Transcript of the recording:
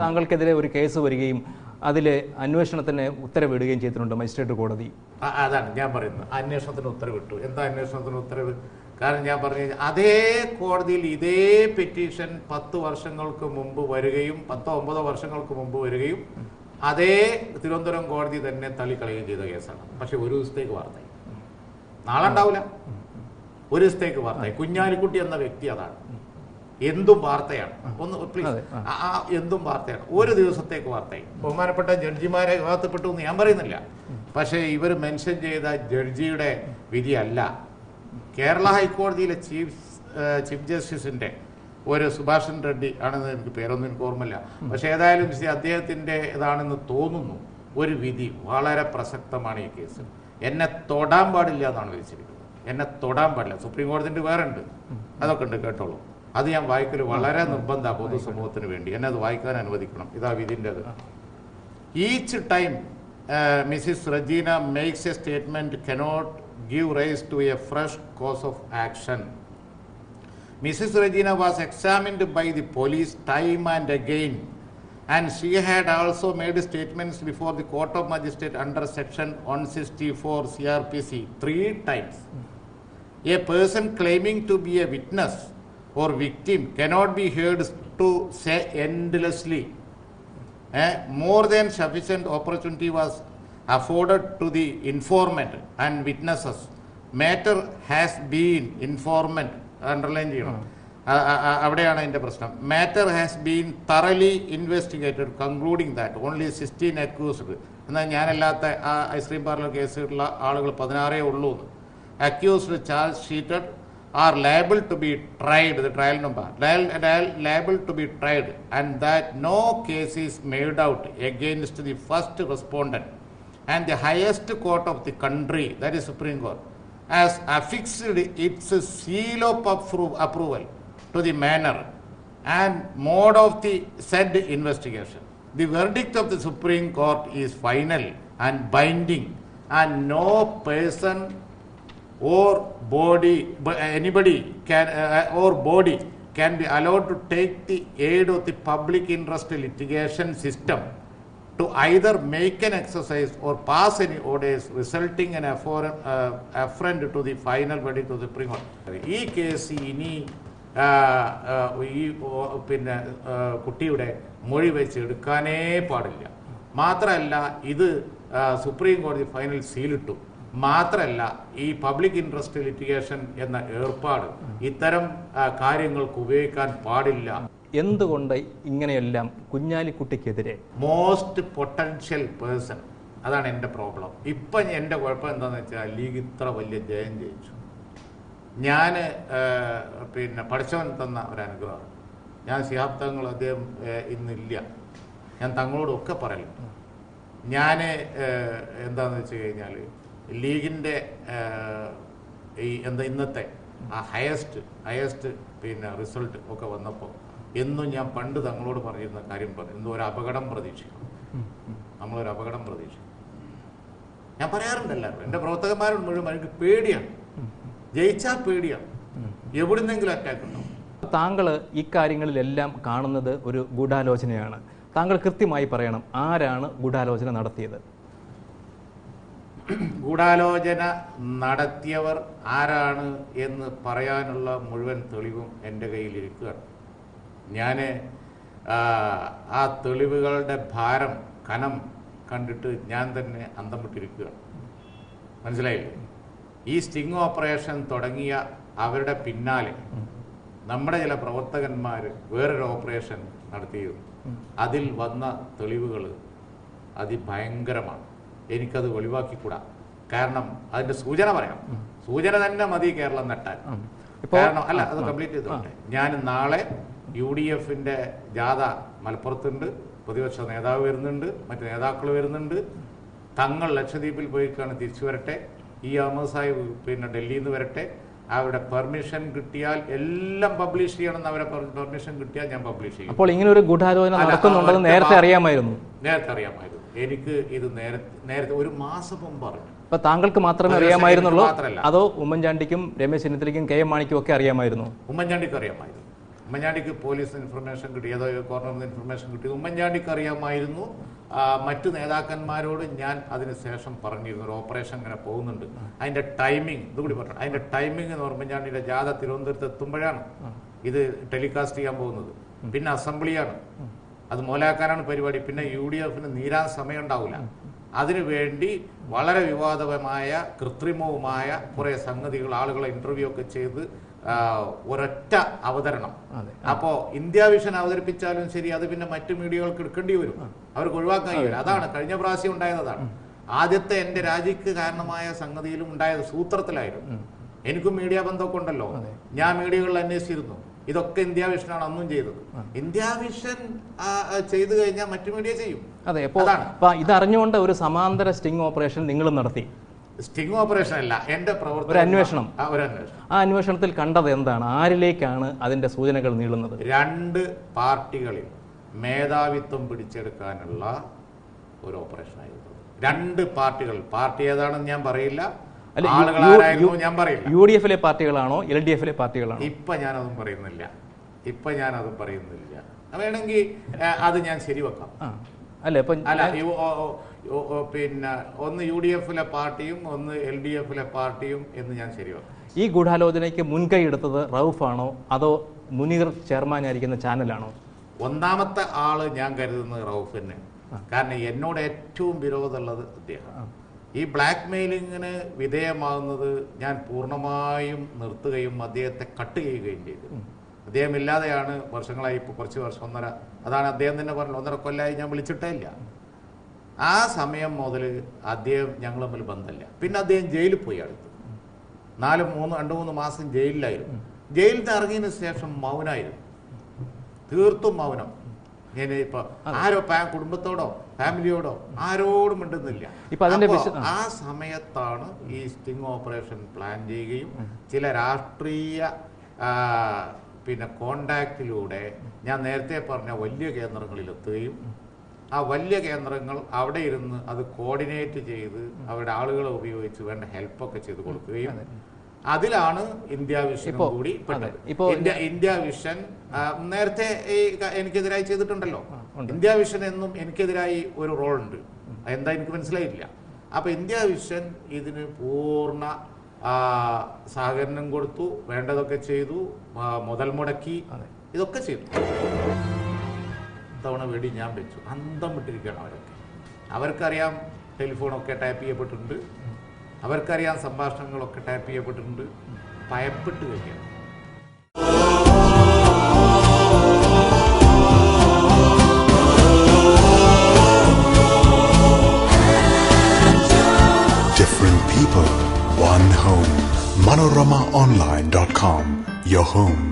താങ്കൾക്കെതിരെ ഒരു കേസ് വരികയും അതിൽ അന്വേഷണത്തിന് ഉത്തരവിടുകയും ചെയ്തിട്ടുണ്ട് മജിസ്ട്രേറ്റ് കോടതി. അതാണ് ഞാൻ പറയുന്നത്, അന്വേഷണത്തിന് ഉത്തരവിട്ടു. എന്താ അന്വേഷണത്തിന് ഉത്തരവ്? കാരണം ഞാൻ പറഞ്ഞു, അതേ കോടതിയിൽ ഇതേ പെറ്റീഷൻ 10 വർഷങ്ങൾക്ക് മുമ്പ് വരികയും 10-9 വർഷങ്ങൾക്ക് മുമ്പ് വരികയും അതേ തിരുവനന്തപുരം കോടതി തന്നെ തള്ളിക്കളയുകയും ചെയ്ത കേസാണ്. പക്ഷെ ഒരു ദിവസത്തേക്ക് വാർത്തയായി, നാളെ ഉണ്ടാവില്ല, ഒരു ദിവസത്തേക്ക് വാർത്തയായി. കുഞ്ഞാലിക്കുട്ടി എന്ന വ്യക്തി അതാണ്, എന്തും വാർത്തയാണ്. ഒന്ന് പ്ലീസ്, എന്തും വാർത്തയാണ്, ഒരു ദിവസത്തേക്ക് വാർത്തയായി. ബഹുമാനപ്പെട്ട ജഡ്ജിമാരെ വിവാദപ്പെട്ടു എന്ന് ഞാൻ പറയുന്നില്ല, പക്ഷേ ഇവർ മെൻഷൻ ചെയ്ത ജഡ്ജിയുടെ വിധിയല്ല. കേരള ഹൈക്കോടതിയിലെ ചീഫ് ജസ്റ്റിസിന്റെ ഒരു സുഭാഷൻ റെഡ്ഡി ആണെന്ന് എനിക്ക് പേരൊന്നും എനിക്ക് ഓർമ്മയില്ല, പക്ഷെ ഏതായാലും അദ്ദേഹത്തിന്റെ ഇതാണെന്ന് തോന്നുന്നു. ഒരു വിധി വളരെ പ്രസക്തമാണ് ഈ കേസ്. എന്നെ തൊടാൻ പാടില്ല എന്നാണ് വിധിച്ചിരിക്കുന്നത്. എന്നെ തൊടാൻ പാടില്ല. സുപ്രീം കോടതിന്റെ വേറെ ഉണ്ട്, അതൊക്കെ ഉണ്ട്, കേട്ടോളൂ. അത് ഞാൻ വായിക്കൽ വളരെ നിർബന്ധമാണ് പൊതുസമൂഹത്തിന് വേണ്ടി. എന്നെ അത് വായിക്കാൻ അനുവദിക്കണം. ഇതാ വിധിൻ്റെത്. Each time Mrs Regina makes a statement cannot give rise to a fresh cause of action. Mrs. Regina was examined by the police time and again, and she had also made statements before the Court of Magistrate under section 164 CRPC 3 times. A person claiming to be a witness or victim cannot be heard to say endlessly. More than sufficient opportunity was afforded to the informant and witnesses. Matter has been informant, underline ചെയ്യണം, അവിടെയാണ് അതിൻ്റെ പ്രശ്നം. Matter has been thoroughly investigated, concluding that only 16 accused, എന്നാൽ ഞാനല്ലാത്ത ആ ice cream parlour കേസിലുള്ള ആളുകൾ 16 ഉള്ളൂ. Accused charge sheeted are liable to be tried, the trial number, liable to be tried, and that no case is made out against the first respondent. And the highest court of the country, that is Supreme Court, has affixed its seal of approval to the manner and mode of the said investigation. The verdict of the Supreme Court is final and binding, and no person or body, anybody can or body can be allowed to take the aid of the public interest litigation system to either make an exercise or pass any orders resulting in affront to the final verdict of the Supreme Court. ഈ case ഇനി ഈ പിന്നെ കുട്ടിയുടെ മൊഴി വെച്ച് എടുക്കാനേ പാടില്ല. മാത്രമല്ല, ഇത് സുപ്രീം കോടതി ഫൈനൽ സീലിട്ടു. മാത്രമല്ല, ഈ പബ്ലിക് ഇൻട്രസ്റ്റ് ലിറ്റിഗേഷൻ എന്ന ഏർപ്പാട് ഇത്തരം കാര്യങ്ങൾക്ക് ഉപയോഗിക്കാൻ പാടില്ല. എന്തുകൊണ്ട് ഇങ്ങനെയെല്ലാം കുഞ്ഞാലിക്കുട്ടിക്കെതിരെ? മോസ്റ്റ് പൊട്ടൻഷ്യൽ പേഴ്സൺ, അതാണ് എൻ്റെ പ്രോബ്ലം. ഇപ്പം എൻ്റെ കുഴപ്പം എന്താണെന്ന് വെച്ചാൽ, ലീഗ് ഇത്ര വലിയ ജയം ജയിച്ചു. ഞാൻ പിന്നെ പഠിച്ചവൻ തന്ന ഒരനുഗ്രഹം. ഞാൻ ശിഹാബ് തങ്ങൾ അദ്ദേഹം ഇന്നില്ല, ഞാൻ തങ്ങളോടൊക്കെ പറയലുണ്ട്. ഞാൻ എന്താണെന്ന് വെച്ച് കഴിഞ്ഞാൽ, ലീഗിൻ്റെ ഈ ഇന്നത്തെ ആ ഹയസ്റ്റ് പിന്നെ റിസൾട്ട് ഒക്കെ വന്നപ്പോൾ എന്നും ഞാൻ പണ്ട് തങ്ങളോട് പറഞ്ഞിരുന്ന കാര്യം പറഞ്ഞു, എന്തോ ഒരു അപകടം പ്രതീക്ഷിക്കും, നമ്മളൊരു അപകടം പ്രതീക്ഷിക്കും. ഞാൻ പറയാറുണ്ട് എല്ലാവരും, എൻ്റെ പ്രവർത്തകന്മാരോട് മുഴുവൻ എനിക്ക് പേടിയാണ്, ജയിച്ചാൽ പേടിയാണ്, എവിടുന്നെങ്കിലും അറ്റാക്ക് ഉണ്ടാവും. താങ്കൾ ഇക്കാര്യങ്ങളിലെല്ലാം കാണുന്നത് ഒരു ഗൂഢാലോചനയാണ്. താങ്കൾ കൃത്യമായി പറയണം, ആരാണ് ഗൂഢാലോചന നടത്തിയത്? ഗൂഢാലോചന നടത്തിയവർ ആരാണ് എന്ന് പറയാനുള്ള മുഴുവൻ തെളിവും എൻ്റെ കയ്യിലിരിക്കുകയാണ്. ഞാൻ ആ തെളിവുകളുടെ ഭാരം, കനം കണ്ടിട്ട് ഞാൻ തന്നെ അന്തം വിട്ടിരിക്കുകയാണ്. മനസ്സിലായില്ലേ? ഈ സ്റ്റിംഗ് ഓപ്പറേഷൻ തുടങ്ങിയ അവരുടെ പിന്നാലെ നമ്മുടെ ചില പ്രവർത്തകന്മാർ വേറൊരു ഓപ്പറേഷൻ നടത്തിയിരുന്നു. അതിൽ വന്ന തെളിവുകൾ അതിഭയങ്കരമാണ്. എനിക്കത് ഒഴിവാക്കിക്കൂടാ. കാരണം അതിൻ്റെ സൂചന പറയാം, സൂചന തന്നെ മതി കേരളം നെട്ടാൻ. കാരണം അല്ല, അത് കംപ്ലീറ്റ് ചെയ്തോട്ടെ. ഞാൻ നാളെ UDFന്റെ ജാഥ മലപ്പുറത്തുണ്ട്, പ്രതിപക്ഷ നേതാവ് വരുന്നുണ്ട്, മറ്റ് നേതാക്കൾ വരുന്നുണ്ട്. തങ്ങൾ ലക്ഷദ്വീപിൽ പോയിക്കാണ്, തിരിച്ചു വരട്ടെ. അഹമ്മദ് സാഹിബ് പിന്നെ ഡൽഹിയിൽ നിന്ന് വരട്ടെ. അവരുടെ പെർമിഷൻ കിട്ടിയാൽ എല്ലാം പബ്ലിഷ് ചെയ്യണമെന്ന് അവരെ പെർമിഷൻ കിട്ടിയാൽ ഞാൻ പബ്ലിഷ് ചെയ്യും. അപ്പോൾ ഇങ്ങനെ ഒരു ഗൂഢാലോചന നടക്കുന്നുണ്ടെന്ന് നേരത്തെ അറിയാമായിരുന്നു? നേരത്തെ അറിയാമായിരുന്നു. എനിക്ക് ഇത് നേരത്തെ ഒരു മാസം മുമ്പ് അറിഞ്ഞു. അപ്പൊ താങ്കൾക്ക് മാത്രമേ അറിയാമായിരുന്നുള്ളൂ, അതോ ഉമ്മൻചാണ്ടിക്കും രമേശ് ചെന്നിത്തലയ്ക്കും KM മാണിക്കും ഒക്കെ അറിയാമായിരുന്നു? ഉമ്മൻചാണ്ടിക്കും അറിയാമായിരുന്നു. ഉമ്മൻചാണ്ടിക്ക് പോലീസ് ഇൻഫർമേഷൻ കിട്ടി, ഏതോ കോർണറിൽ നിന്ന് ഇൻഫർമേഷൻ കിട്ടി. ഉമ്മൻചാണ്ടിക്ക് അറിയാമായിരുന്നു. മറ്റു നേതാക്കന്മാരോട് ഞാൻ അതിനുശേഷം പറഞ്ഞിരുന്നു ഒരു ഓപ്പറേഷൻ ഇങ്ങനെ പോകുന്നുണ്ട്. അതിന്റെ ടൈമിംഗ് ഇതുകൂടി പറഞ്ഞു. അതിന്റെ ടൈമിംഗ് എന്ന് പറഞ്ഞാൽ ഉമ്മൻചാണ്ടിയുടെ ജാഥ തിരുവനന്തപുരത്ത് എത്തുമ്പോഴാണ് ഇത് ടെലികാസ്റ്റ് ചെയ്യാൻ പോകുന്നത്. പിന്നെ അസംബ്ലിയാണ്, അത് മോലാക്കാനാണ് പരിപാടി. പിന്നെ UDF നീരാൻ സമയം ഉണ്ടാവില്ല. അതിനുവേണ്ടി വളരെ വിവാദപരമായ കൃത്രിമവുമായ കുറെ സംഗതികൾ, ആളുകളെ ഇന്റർവ്യൂ ഒക്കെ ചെയ്ത് ഒരൊറ്റ അവതരണം. അപ്പോ ഇന്ത്യ വിഷൻ അവതരിപ്പിച്ചാലും ശരി, അത് പിന്നെ മറ്റു മീഡിയകൾക്ക് എടുക്കേണ്ടി വരും, അവർക്ക് ഒഴിവാക്കാൻ കഴിയില്ല. അതാണ് കഴിഞ്ഞ പ്രാവശ്യം ഉണ്ടായതാണ്. ആദ്യത്തെ എന്റെ രാജിക്ക് കാരണമായ സംഗതിയിലും ഉണ്ടായത് സൂത്രത്തിലായിരുന്നു. എനിക്കും മീഡിയ ബന്ധമൊക്കെ ഉണ്ടല്ലോ, ഞാൻ മീഡിയകളിൽ അന്വേഷിച്ചിരുന്നു. ഇതൊക്കെ ഇന്ത്യ വിഷനാണ് അന്നും ചെയ്തത്. ഇന്ത്യ വിഷൻ ചെയ്തു കഴിഞ്ഞാൽ മറ്റു മീഡിയ ചെയ്യും. അതെ, ഇതറിഞ്ഞുകൊണ്ട് ഒരു സമാന്തര സ്റ്റിംഗ് ഓപ്പറേഷൻ നിങ്ങൾ നടത്തി. സ്റ്റിംഗ് ഓപ്പറേഷൻ അല്ല, എന്റെ പ്രവർത്തനം, ഒരു അന്വേഷണം. ആ അന്വേഷണത്തിൽ കണ്ടത് എന്താണ്? ആരിലേക്കാണ് അതിന്റെ സൂചനകൾ നീളുന്നത്? 2 പാർട്ടികളിൽ മേധാവിത്വം പിടിച്ചെടുക്കാനുള്ള ഒരു ഓപ്പറേഷൻ ആയിരുന്നു. 2 പാർട്ടികൾ. പാർട്ടി ഏതാണെന്ന് ഞാൻ പറയില്ല, ആളുകളാരായിരുന്നു ഞാൻ പറയില്ല. UDF പാർട്ടികളാണോ LDF പാർട്ടികളാണോ? ഇപ്പൊ ഞാനതും പറയുന്നില്ല. വേണമെങ്കിൽ അത് ഞാൻ ശരിവെക്കാം. അല്ല, പിന്നെ ഒന്ന് UDF പാർട്ടിയും ഒന്ന് LDF പാർട്ടിയും എന്ന് ഞാൻ ശരിവെക്കാം. ഈ ഗൂഢാലോചനയ്ക്ക് മുൻകൈ എടുത്തത് റൌഫാണോ അതോ മുനീർ ചെയർമാനായിരിക്കുന്ന ചാനലാണോ? ഒന്നാമത്തെ ആള് ഞാൻ കരുതുന്നത് റൌഫ് തന്നെ. കാരണം എന്നോട് ഏറ്റവും വിരോധമുള്ളത് അദ്ദേഹം. ഈ ബ്ലാക്ക് മെയിലിങ്ങിന് വിധേയമാകുന്നത് ഞാൻ പൂർണ്ണമായും നിർത്തുകയും അദ്ദേഹത്തെ കട്ട് ചെയ്യുകയും ചെയ്തു. അദ്ദേഹം ഇല്ലാതെയാണ് വർഷങ്ങളായി, ഇപ്പോൾ കുറച്ച് വർഷം, അതാണ് അദ്ദേഹം തന്നെ പറഞ്ഞു, 1.5 കൊല്ലമായി ഞാൻ വിളിച്ചിട്ടേ ഇല്ല. ആ സമയം മുതൽ അദ്ദേഹം ഞങ്ങൾ തമ്മിൽ ബന്ധമില്ല. പിന്നെ അദ്ദേഹം ജയിലിൽ പോയി. അടുത്ത് 2-3 മാസം ജയിലിലായിരുന്നു. ജയിലിൽ നിന്ന് ഇറങ്ങിയതിന് ശേഷം മൗനായിരുന്നു, തീർത്തും മൗനം. ഞാൻ ഇപ്പൊ ആരോ കുടുംബത്തോടോ ഫാമിലിയോടോ ആരോടും മിണ്ടുന്നില്ല. ആ സമയത്താണ് ഈ സ്റ്റിംഗ് ഓപ്പറേഷൻ പ്ലാൻ ചെയ്യുകയും ചില രാഷ്ട്രീയ പിന്നെ കോണ്ടാക്റ്റിലൂടെ ഞാൻ നേരത്തെ പറഞ്ഞ വലിയ കേന്ദ്രങ്ങളിലെത്തുകയും ആ വലിയ കേന്ദ്രങ്ങൾ അവിടെ ഇരുന്ന് അത് കോർഡിനേറ്റ് ചെയ്ത് അവരുടെ ആളുകളെ ഉപയോഗിച്ച് വേണ്ട ഹെൽപ്പൊക്കെ ചെയ്ത് കൊടുക്കുകയും അതിലാണ് ഇന്ത്യ വിഷൻ കൂടി പെട്ടത്. ഇന്ത്യ വിഷൻ നേരത്തെ എനിക്കെതിരായി ചെയ്തിട്ടുണ്ടല്ലോ. ഇന്ത്യ വിഷൻ എന്നും എനിക്കെതിരായി ഒരു റോൾ ഉണ്ട്. എന്താ എനിക്ക് മനസ്സിലായില്ല. അപ്പൊ ഇന്ത്യ വിഷൻ ഇതിന് പൂർണ്ണ സഹകരണം കൊടുത്തു, വേണ്ടതൊക്കെ ചെയ്തു, മുതൽ മുടക്കി, ഇതൊക്കെ ചെയ്തു. തവണ വേണ്ടി ഞാൻ വെച്ചു. അന്തം വിട്ടിരിക്കുകയാണ് അവർക്കറിയാം ടെലിഫോണൊക്കെ ടാപ്പ് ചെയ്യപ്പെട്ടിട്ടുണ്ട്, അവർക്കറിയാം സംഭാഷണങ്ങളൊക്കെ ടാപ്പ് ചെയ്യപ്പെട്ടിട്ടുണ്ട്. ഭയപ്പെട്ട് കഴിയാണ്. Different people, one home. ManoramaOnline.com, your home